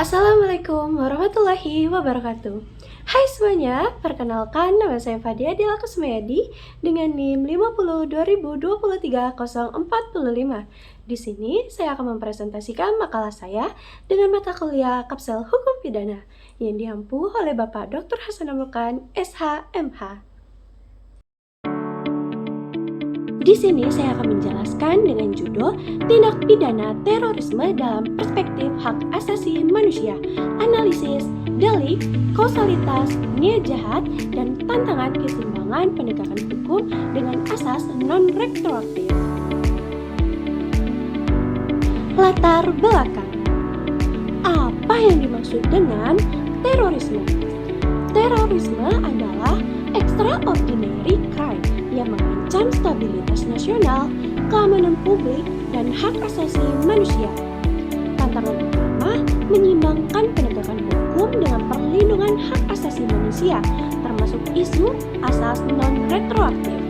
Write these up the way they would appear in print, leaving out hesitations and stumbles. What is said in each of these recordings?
Assalamualaikum warahmatullahi wabarakatuh. Hai semuanya, perkenalkan nama saya Fadia Dela Kusmayadi dengan NIM 50 2023 045. Di sini saya akan mempresentasikan makalah saya dengan mata kuliah Kapsel Hukum Pidana yang diampu oleh Bapak Dr. Hasanul Khan, SH.MH. Di sini saya akan menjelaskan dengan judul Tindak Pidana Terorisme dalam Perspektif Hak Asasi Manusia, Analisis, Delik, Kausalitas, Niat Jahat, dan Tantangan Keseimbangan Penegakan Hukum dengan Asas Non-Retroaktif. Latar belakang. Apa yang dimaksud dengan terorisme? Terorisme adalah extraordinary crime yang mengancam stabilitas nasional, keamanan publik, dan hak asasi manusia. Tantangan utama menyimbangkan penegakan hukum dengan perlindungan hak asasi manusia, termasuk isu asas non-retroaktif.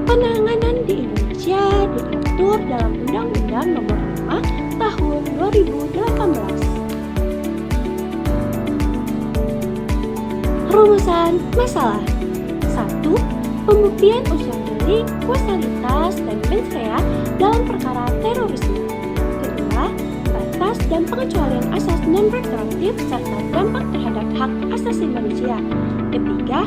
Penanganan di Indonesia diatur dalam Undang-Undang Nomor 5 Tahun 2018. Rumusan masalah. 1. Pembuktian unsur delik, kausalitas, dan mens rea dalam perkara terorisme. Kedua, batas dan pengecualian asas non-retroaktif serta dampak terhadap hak asasi manusia. Ketiga,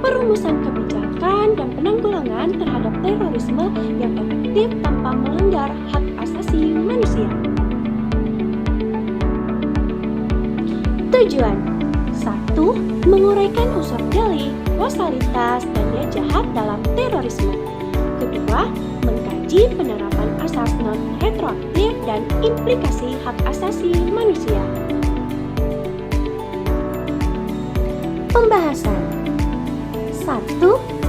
perumusan kebijakan dan penanggulangan terhadap terorisme yang efektif tanpa melanggar hak asasi manusia. Tujuan. 1. Menguraikan unsur delik, kausalitas, dan niat jahat dalam terorisme. Kedua, mengkaji penerapan asas non-retroaktif dan implikasi hak asasi manusia. Pembahasan. 1.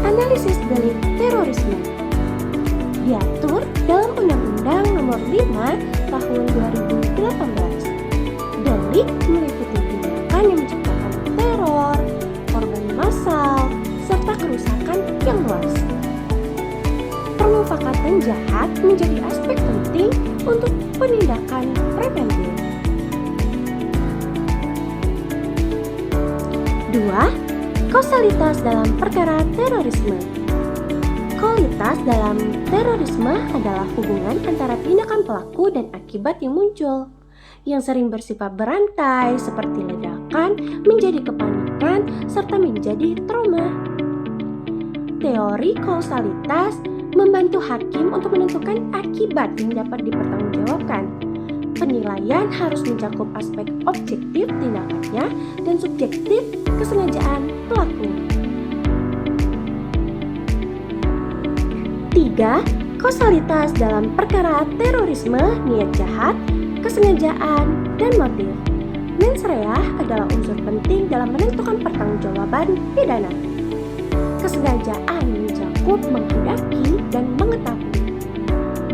Analisis delik terorisme. Diatur dalam Undang-Undang Nomor 5 Tahun 2018. Delik meliputi tindakan yang menciptakan teror, korban massal, serta kerusakan yang luas. Permufakatan jahat menjadi aspek penting untuk penindakan preventif. 2. Kausalitas dalam perkara terorisme. Kausalitas dalam terorisme adalah hubungan antara tindakan pelaku dan akibat yang muncul, yang sering bersifat berantai seperti ledakan, menjadi kepanikan, serta menjadi trauma. Teori kausalitas membantu hakim untuk menentukan akibat yang dapat dipertanggungjawabkan. Penilaian harus mencakup aspek objektif tindakannya dan subjektif kesengajaan pelaku. 3. Kausalitas dalam perkara terorisme, niat jahat, kesengajaan, dan motif. Mens rea adalah unsur penting dalam menentukan pertanggungjawaban pidana. Kesengajaan mencakup menghendaki dan mengetahui.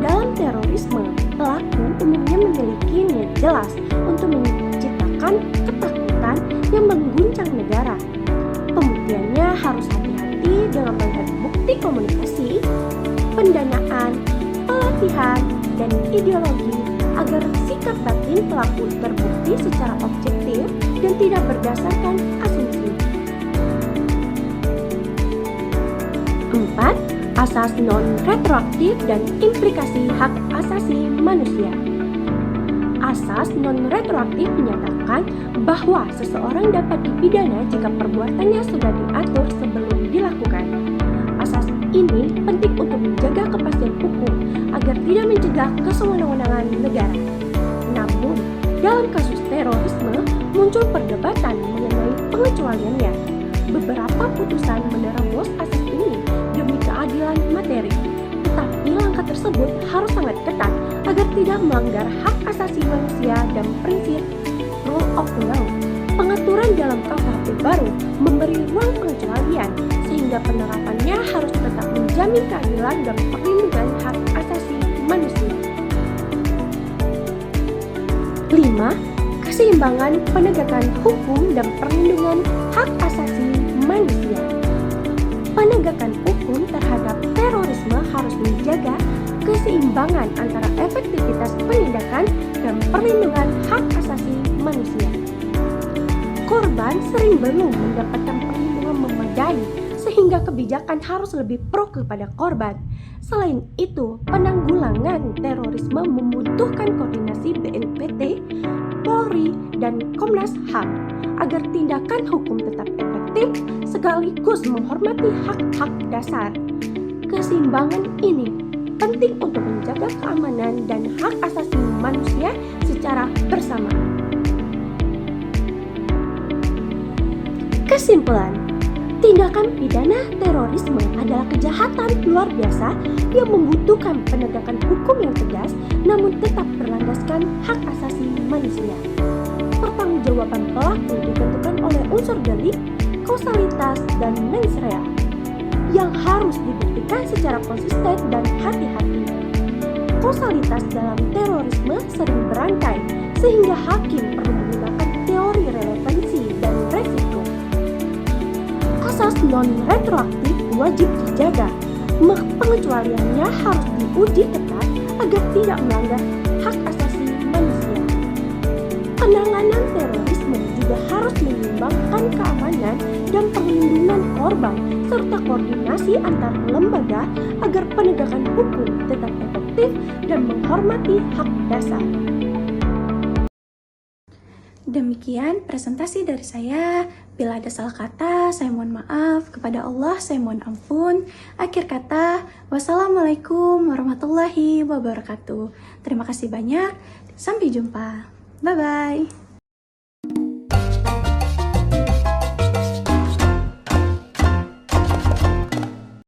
Dalam terorisme, pelaku umumnya memiliki niat jelas untuk menciptakan ketakutan yang mengguncang negara. Pembuktiannya harus hati-hati dengan melihat bukti komunikasi, pendanaan, pelatihan, dan ideologi agar sikap batin pelaku terbukti secara objektif dan tidak berdasarkan asumsi. 4. Asas non-retroaktif dan implikasi hak asasi manusia. Asas non-retroaktif menyatakan bahwa seseorang dapat dipidana jika perbuatannya sudah diatur sebelum dilakukan. Asas ini penting untuk menjaga kepastian hukum agar tidak mencegah kesewenang-wenangan negara. Namun, dalam kasus terorisme muncul perdebatan mengenai pengecualiannya. Beberapa putusan menerobos asas ini demi keadilan materi. Tetapi langkah tersebut harus sangat ketat agar tidak melanggar hak asasi manusia dan prinsip rule of law. Pengaturan dalam KUHP baru memberi ruang pengecualian sehingga penerapannya harus tetap menjamin keadilan dan perlindungan hak asasi manusia. 5. Keseimbangan penegakan hukum dan perlindungan hak asasi manusia. Penegakan hukum terhadap terorisme harus menjaga keseimbangan antara efektivitas penindakan dan perlindungan hak asasi manusia. Korban sering belum mendapatkan perlindungan memadai, sehingga kebijakan harus lebih pro kepada korban. Selain itu, penanggulangan terorisme membutuhkan koordinasi BNPT, Polri, dan Komnas HAM agar tindakan hukum tetap efektif sekaligus menghormati hak-hak dasar. Keseimbangan ini penting untuk menjaga keamanan dan hak asasi manusia secara bersamaan. Kesimpulan, tindakan pidana terorisme adalah kejahatan luar biasa yang membutuhkan penegakan hukum yang tegas namun tetap berlandaskan hak asasi manusia. Pertanggungjawaban pelaku ditentukan oleh unsur delik, kausalitas, dan mens rea yang harus dibuktikan secara konsisten dan hati-hati. Kausalitas dalam terorisme sering berangkai sehingga hakim perlu menggunakan teori relevansi dan resiko. Asas non-retroaktif wajib dijaga, pengecualiannya harus diuji ketat agar tidak melanggar hak asasi manusia. Penanganan terorisme juga harus menyeimbangkan keamanan dan perlindungan korban serta koordinasi antar lembaga agar penegakan hukum tetap efektif dan menghormati hak dasar. Demikian presentasi dari saya. Bila ada salah kata, saya mohon maaf. Kepada Allah, saya mohon ampun. Akhir kata, wassalamualaikum warahmatullahi wabarakatuh. Terima kasih banyak. Sampai jumpa. Bye-bye.